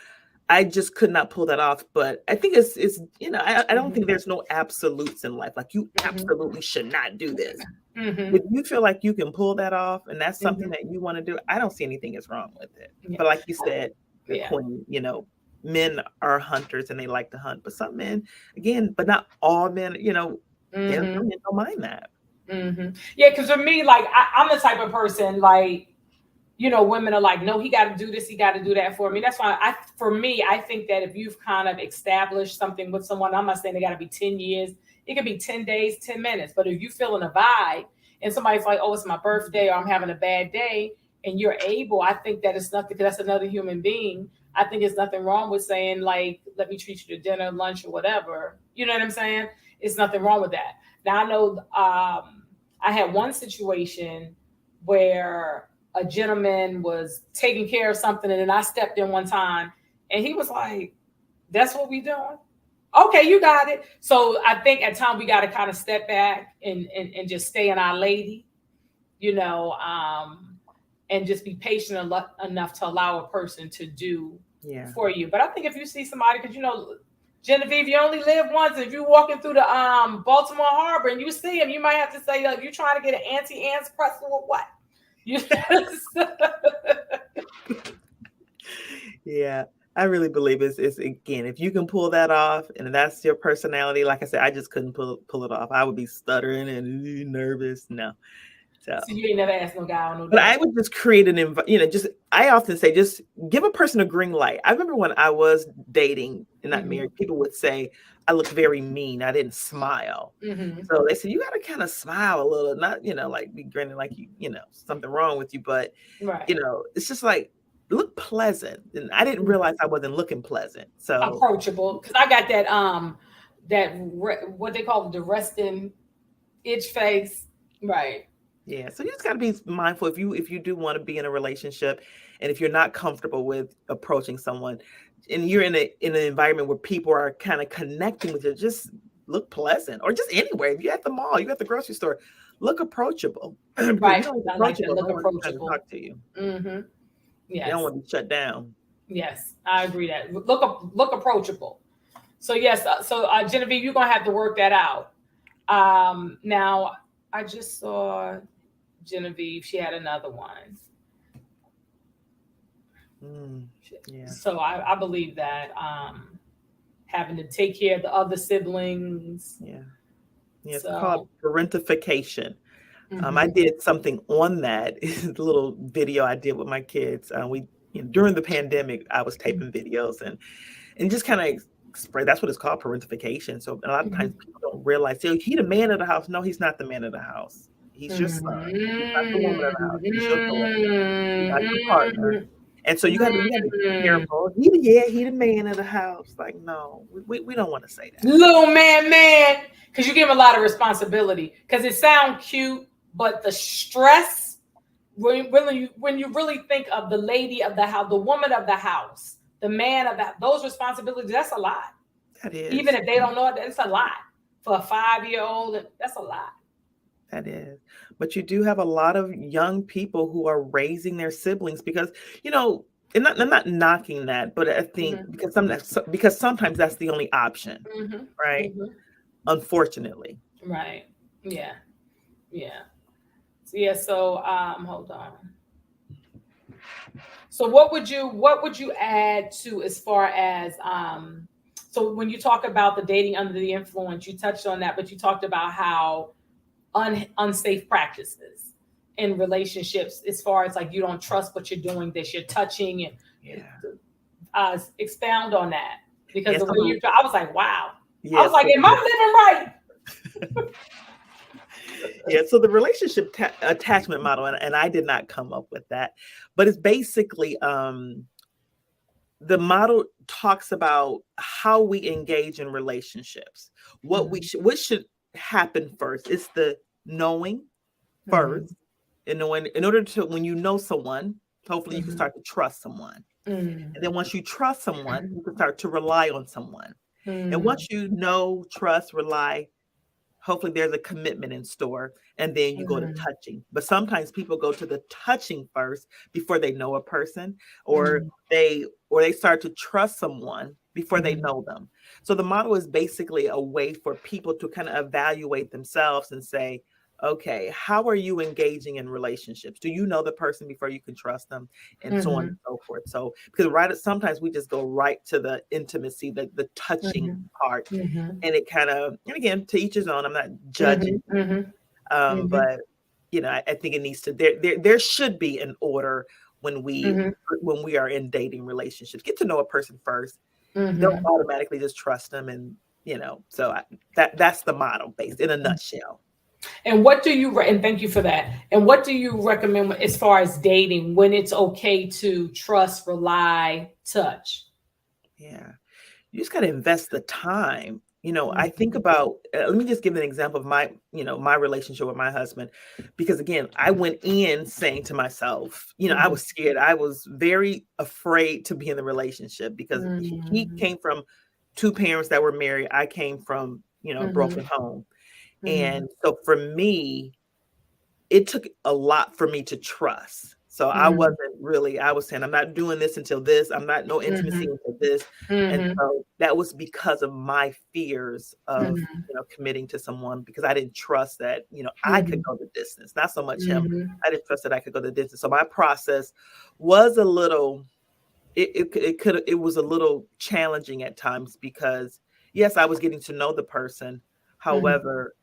I just could not pull that off. But I think it's I don't think there's no absolutes in life. Like you absolutely should not do this. If you feel like you can pull that off and that's something that you want to do, I don't see anything is wrong with it. Yeah. But like you said, the queen, men are hunters and they like to hunt. But some men, again, but not all men, they don't mind that. Yeah, because for me, like I'm the type of person, like, women are like, no, he got to do this, he got to do that for me. That's why I think that if you've kind of established something with someone, I'm not saying they got to be 10 years. It could be 10 days, 10 minutes. But if you feeling a vibe and somebody's like, oh, it's my birthday or I'm having a bad day, and you're able, I think that it's nothing, because that's another human being. I think it's nothing wrong with saying, like, let me treat you to dinner, lunch, or whatever. You know what I'm saying? It's nothing wrong with that. Now, I know I had one situation where a gentleman was taking care of something, and then I stepped in one time, and he was like, that's what we doing? Okay, you got it. So I think at times we got to kind of step back and just stay in our lady, you know, and just be patient enough to allow a person to do Yeah. for you. But I think if you see somebody, because you know, Genevieve, you only live once. If you're walking through the Baltimore Harbor and you see him, you might have to say, like, you trying to get an Auntie Anne's pretzel or what? You Yeah. I really believe it's again, if you can pull that off and that's your personality, like I said, I just couldn't pull it off. I would be stuttering and nervous. No. So, so you ain't never asked no guy on no but date. I would just create an just I often say just give a person a green light. I remember when I was dating and not married, people would say I looked very mean. I didn't smile. So they said you got to kind of smile a little, not like be grinning like something wrong with you, but Right. it's just like look pleasant. And I didn't realize I wasn't looking pleasant. So approachable, because I got what they call the resting itch face. Right. yeah, so you just got to be mindful if you do want to be in a relationship, and if you're not comfortable with approaching someone, and you're in an environment where people are kind of connecting with you, just look pleasant, or just anywhere. If you're at the mall, you're at the grocery store, look approachable. Because Right. you don't look I like that. approachable, Look no one's trying to approachable. talk to you. They Yes. don't want to be shut down. Yes, I agree that look approachable. So yes, Genevieve, you're gonna have to work that out. Now I just saw Genevieve; she had another one. Yeah. So I believe that having to take care of the other siblings. Yeah. It's called parentification. Mm-hmm. I did something on that. A little video I did with my kids. We during the pandemic, I was taping videos and just kind of express. That's what it's called, parentification. So a lot of times people don't realize, he's the man of the house. No, he's not the man of the house. He's your son. He's not the woman of the house. He's your daughter. He's not your partner. And so you got to be careful. He the man of the house. Like, no, we don't want to say that. Little man, because you give him a lot of responsibility. Because it sounds cute, but the stress when you really think of the lady of the house, the woman of the house, the man of those responsibilities, that's a lot. That is. Even if they don't know it, it's a lot. For a 5-year-old, that's a lot. That is. But you do have a lot of young people who are raising their siblings because, and I'm not knocking that, but I think because sometimes that's the only option, right? Unfortunately. Right. Yeah. So hold on. So what would you add to as far as so when you talk about the dating under the influence, you touched on that, but you talked about how unsafe practices in relationships, as far as like you don't trust what you're doing, this you're touching, and expound on that, because the way I was like, wow. I was like, am I living right? Yeah, so the relationship attachment model, and I did not come up with that, but it's basically the model talks about how we engage in relationships. What what should happen first? It's the knowing first, and knowing in order to, when you know someone, hopefully you can start to trust someone, and then once you trust someone, you can start to rely on someone, and once you know, trust, rely, hopefully there's a commitment in store, and then you go to touching. But sometimes people go to the touching first before they know a person, or they start to trust someone before they know them. So the model is basically a way for people to kind of evaluate themselves and say, okay, how are you engaging in relationships? Do you know the person before you can trust them, and so on and so forth? So because sometimes we just go right to the intimacy, the touching part, and it kind of, and again, to each his own. I'm not judging, but I think it needs to, there should be an order when we are in dating relationships. Get to know a person first. Don't automatically just trust them, and so that's the model based in a nutshell. And what do you, and thank you for that. And what do you recommend as far as dating, when it's okay to trust, rely, touch? Yeah. You just got to invest the time. I think about, let me just give an example of my relationship with my husband, because again, I went in saying to myself, I was scared. I was very afraid to be in the relationship because he came from two parents that were married. I came from, a broken home. And so for me, it took a lot for me to trust. So I was saying, I'm not doing this until this. I'm not no intimacy until this. And so that was because of my fears of, committing to someone, because I didn't trust that, I could go the distance, not so much him. I didn't trust that I could go the distance. So my process was a little, it was a little challenging at times, because yes, I was getting to know the person. However,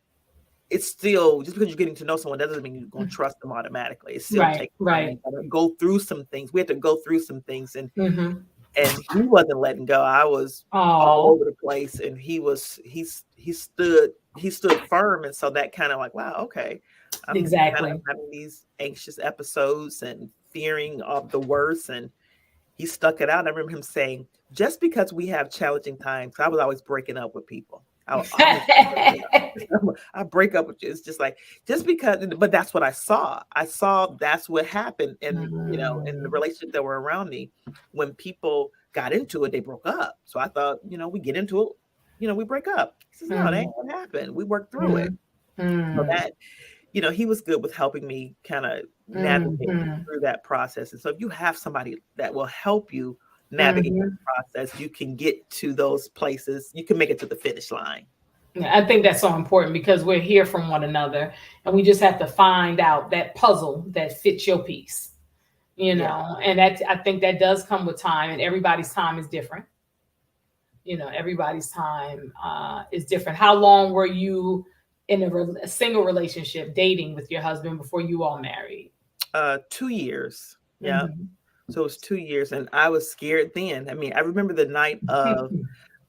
it's still, just because you're getting to know someone, that doesn't mean you're going to trust them automatically. It still takes time. You gotta go through some things. We had to go through some things, and he wasn't letting go. I was all over the place, and he stood firm. And so that kind of like, wow, okay. I'm kind of having these anxious episodes and fearing of the worst, and he stuck it out. I remember him saying, just because we have challenging times, I was always breaking up with people. I break up with you. It's just like, just because, but that's what I saw. That's what happened. And, in the relationship that were around me, when people got into it, they broke up. So I thought, we get into it, we break up. He says, no, that ain't what happened. We worked through it. So that, he was good with helping me kind of navigate through that process. And so if you have somebody that will help you navigate the process, you can get to those places. You can make it to the finish line. Yeah, I think that's so important, because we're here from one another, and we just have to find out that puzzle that fits your piece, and I think that does come with time, and everybody's time is different. Everybody's time is different. How long were you in a single relationship dating with your husband before you all married? 2 years. Yeah. So it was 2 years, and I was scared then. I mean, I remember the night of,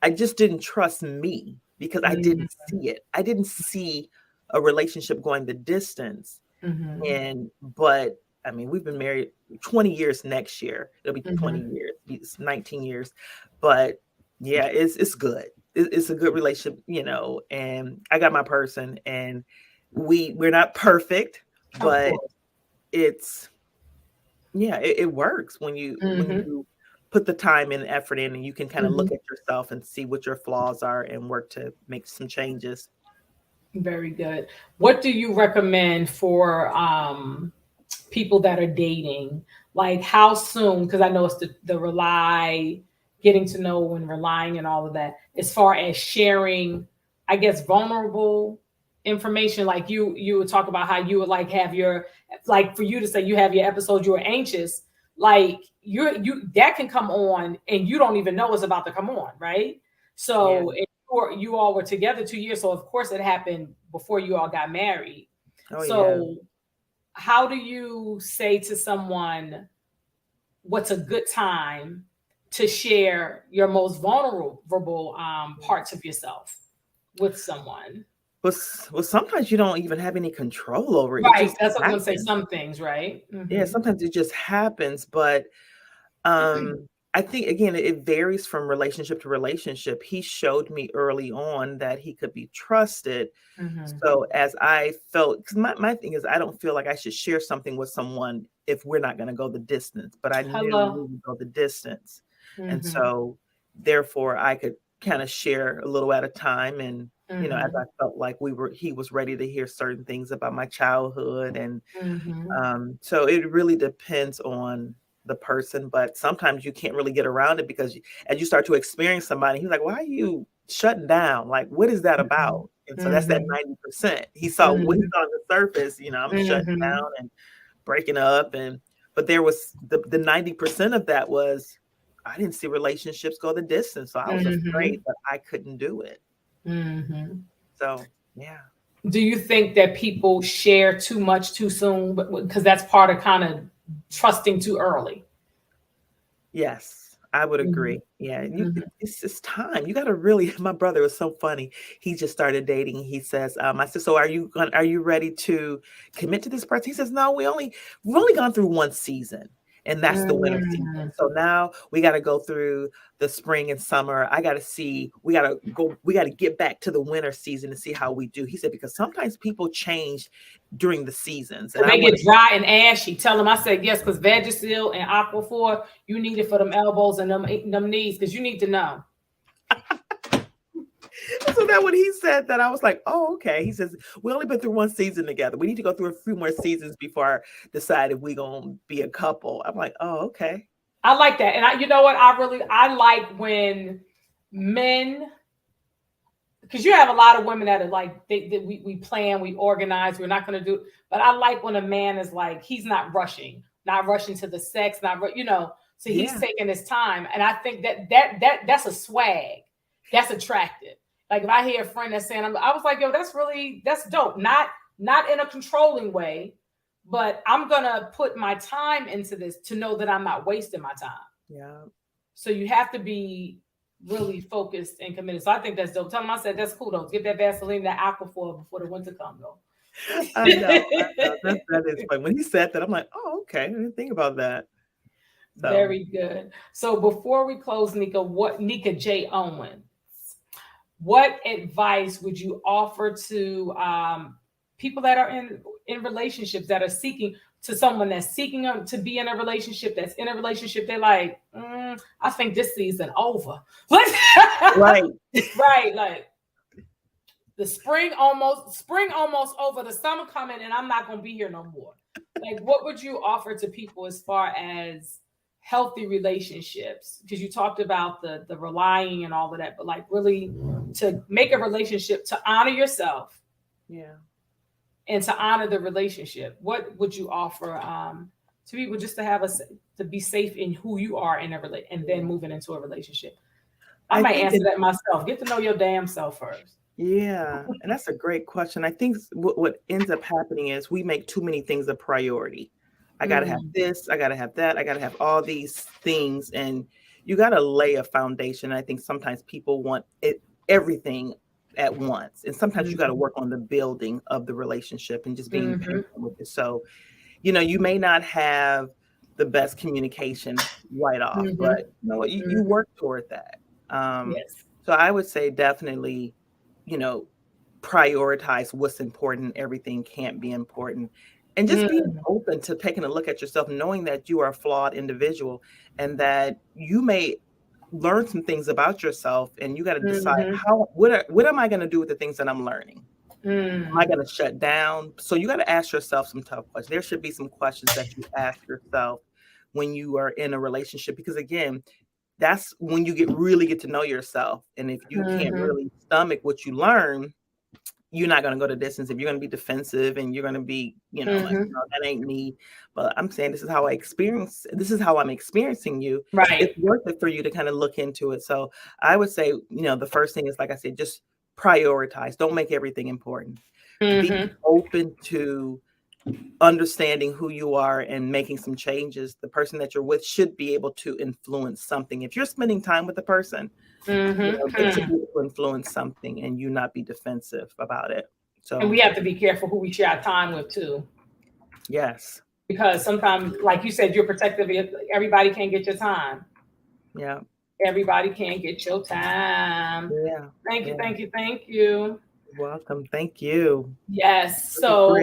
I just didn't trust me, because I didn't see it. I didn't see a relationship going the distance. But I mean, we've been married 20 years next year. It'll be 20 years, it's 19 years. But yeah, it's good. It's a good relationship, and I got my person, and we're not perfect, but it's, it works when you put the time and effort in, and you can kind of look at yourself and see what your flaws are and work to make some changes. Very good. What do you recommend for people that are dating? Like, how soon? Because I know it's the getting to know and relying and all of that, as far as sharing, I guess, vulnerable information. Like you would talk about how you would like have for you to say you have your episode, you were anxious, like you that can come on and you don't even know it's about to come on, right? So you all were together 2 years, so of course it happened before you all got married. How do you say to someone what's a good time to share your most vulnerable parts of yourself with someone? Well, sometimes you don't even have any control over it. Right. That's what I'm going to say. Some things, right? Yeah, sometimes it just happens. But I think, again, it varies from relationship to relationship. He showed me early on that he could be trusted. So as I felt, because my thing is, I don't feel like I should share something with someone if we're not going to go the distance. But I knew we would go the distance. And so therefore I could kind of share a little at a time. And as I felt like he was ready to hear certain things about my childhood. And so it really depends on the person, but sometimes you can't really get around it, because as you start to experience somebody, he's like, why are you shutting down? Like, what is that about? And so that's that 90%. He saw what he's on the surface, I'm shutting down and breaking up. But there was the 90% of that was, I didn't see relationships go the distance. So I was afraid that I couldn't do it. So, yeah. Do you think that people share too much too soon? Because that's part of kind of trusting too early. Yes, I would agree. Yeah, it's time. You got to really. My brother was so funny. He just started dating. He says, "I said, so are you ready to commit to this person?" He says, "No, we've only gone through one season." And that's the winter season. So now we got to go through the spring and summer. We got to get back to the winter season and see how we do. He said, because sometimes people change during the seasons. And they get dry and ashy. Tell them I said yes, because Vagisil and Aquaphor, you need it for them elbows and them knees, because you need to know. So that when he said that, I was like, oh, okay. He says, we only been through one season together. We need to go through a few more seasons before I decide if we're going to be a couple. I'm like, oh, okay. I like that. And you know what? I like when men, because you have a lot of women that are like, we plan, we organize, we're not going to do, but I like when a man is like, he's not rushing to the sex, so he's taking his time. And I think that's a swag. That's attractive. Like if I hear a friend that's saying, I was like, yo, that's dope. Not in a controlling way, but I'm going to put my time into this to know that I'm not wasting my time. Yeah. So you have to be really focused and committed. So I think that's dope. Tell him I said, that's cool though. Get that Vaseline, that Aquaphor before the winter comes though. I know. That is funny. When he said that, I'm like, oh, okay. I didn't think about that. So. Very good. So before we close, Nneka J. Owens, what advice would you offer to people that are in relationships that are seeking, to someone that's seeking to be in a relationship, that's in a relationship, they're like, I think this season over. Right. Right. Like the spring almost over, the summer coming, and I'm not going to be here no more. Like, what would you offer to people as far as healthy relationships? Because you talked about the relying and all of that, but like really to make a relationship, to honor yourself. Yeah. And to honor the relationship. What would you offer to people just to be safe in who you are in and then moving into a relationship? I might answer that myself. Get to know your damn self first. Yeah, and that's a great question. I think what ends up happening is we make too many things a priority. I got to have this, I got to have that, I got to have all these things, and you got to lay a foundation. I think sometimes people want everything at once, and sometimes you got to work on the building of the relationship and just being patient with it. So, you may not have the best communication right off, but you work toward that. Yes. So I would say definitely, prioritize what's important. Everything can't be important. And just being open to taking a look at yourself, knowing that you are a flawed individual and that you may learn some things about yourself, and you got to decide what am I going to do with the things that I'm learning? Am I going to shut down? So you got to ask yourself some tough questions. There should be some questions that you ask yourself when you are in a relationship, because again, that's when you really get to know yourself. And if you can't really stomach what you learn, you're not going to go the distance. If you're going to be defensive and you're going to be, like, no, that ain't me. But I'm saying this is how I'm experiencing you. Right. It's worth it for you to kind of look into it. So I would say, the first thing is, like I said, just prioritize. Don't make everything important. Be open to understanding who you are and making some changes. The person that you're with should be able to influence something. If you're spending time with the person, they should be able to influence something and you not be defensive about it. So, and we have to be careful who we share our time with too. Yes. Because sometimes, like you said, you're protective. Everybody can't get your time. Yeah. Everybody can't get your time. Yeah. Thank you. You're welcome. Thank you. Yes. So,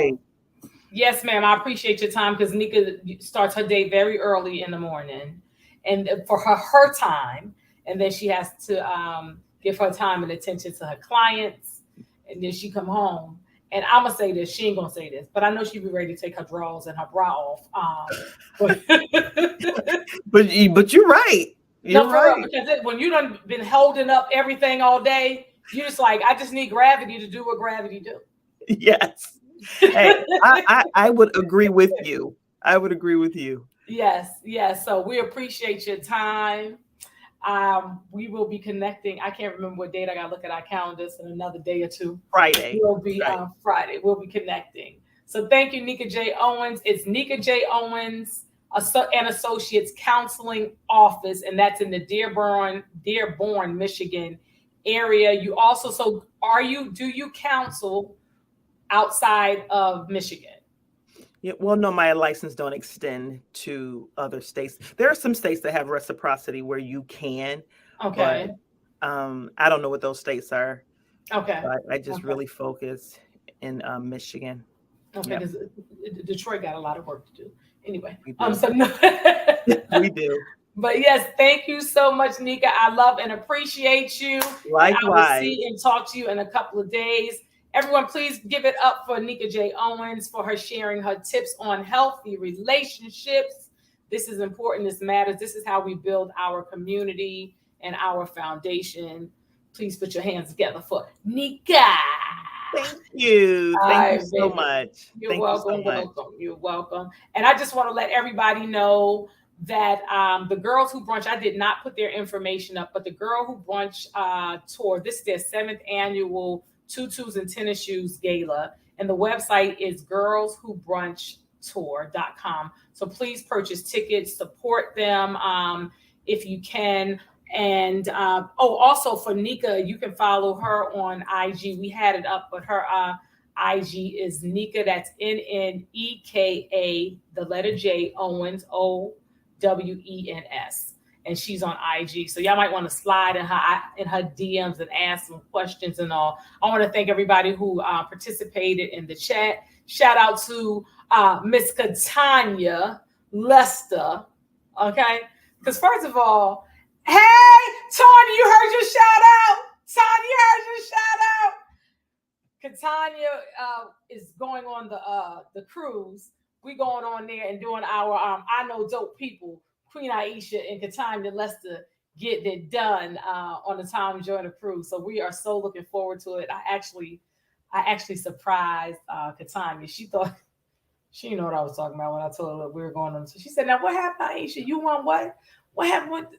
yes, ma'am. I appreciate your time, because Nneka starts her day very early in the morning, and for her time, and then she has to give her time and attention to her clients, and then she come home. And I'm gonna say this. She ain't gonna say this, but I know she'd be ready to take her drawers and her bra off. But you're right. You're right. Real, because when you done been holding up everything all day, you just like, I just need gravity to do what gravity do. Yes. Hey, I would agree with you. Yes. So we appreciate your time. We will be connecting. I can't remember what date. I got to look at our calendars in another day or two. Friday. We'll be Friday. We'll be connecting. So thank you, Nneka J. Owens. It's Nneka J. Owens and Associates Counseling Office, and that's in the Dearborn, Michigan area. You also, do you counsel outside of Michigan? Yeah, well, no, my license don't extend to other states. There are some states that have reciprocity where you can. Okay. But, I don't know what those states are. Okay. I just really focus in Michigan. Okay, because Detroit got a lot of work to do. Anyway, we do. so no. We do. But yes, thank you so much, Nneka. I love and appreciate you. Likewise. And I will see and talk to you in a couple of days. Everyone, please give it up for Nneka J. Owens for her sharing her tips on healthy relationships. This is important. This matters. This is how we build our community and our foundation. Please put your hands together for Nneka. Thank you. Thank you so much. You're welcome. You're welcome. And I just want to let everybody know that the Girls Who Brunch, I did not put their information up, but the Girl Who Brunch tour, this is their 7th annual Tutus and Tennis Shoes Gala. And the website is girlswhobrunchtour.com. So please purchase tickets, support them if you can. And also for Nneka, you can follow her on IG. We had it up, but her IG is Nneka. That's Nneka, the letter J, Owens, OWENS, and she's on IG. So y'all might want to slide in her DMs and ask some questions and all. I want to thank everybody who participated in the chat. Shout out to Miss Katanya Lester. Okay, because first of all. Hey, Tanya, you heard your shout out. Tanya heard your shout out. Katanya is going on the cruise. We going on there and doing our I Know Dope People, Queen Aishah and Katanya Lester getting it done on the Tom Joyner cruise. So we are so looking forward to it. I actually surprised Katanya. She thought she didn't know what I was talking about when I told her we were going on. So she said, "Now what happened, Aishah? You want what? What happened?"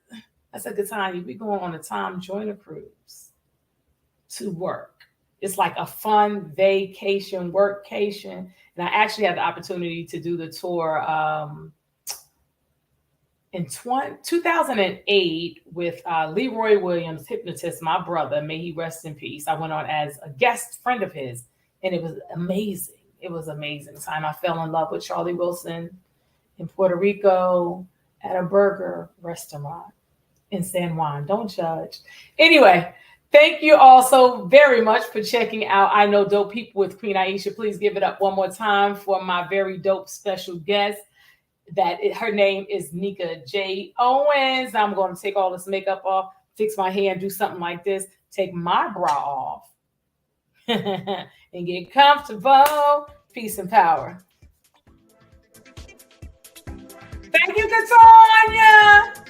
I said, Katanya, we going on a Tom Joyner cruise to work. It's like a fun vacation, workcation. And I actually had the opportunity to do the tour in 2008 with Leroy Williams, hypnotist, my brother. May he rest in peace. I went on as a guest friend of his, and it was amazing. It was amazing time. I fell in love with Charlie Wilson in Puerto Rico at a burger restaurant in San Juan. Don't judge. Anyway, thank you all so very much for checking out I Know Dope People with Queen Aishah. Please give it up one more time for my very dope special guest. Her name is Nneka J. Owens. I'm going to take all this makeup off, fix my hair, and do something like this. Take my bra off and get comfortable. Peace and power. Thank you, Katanya.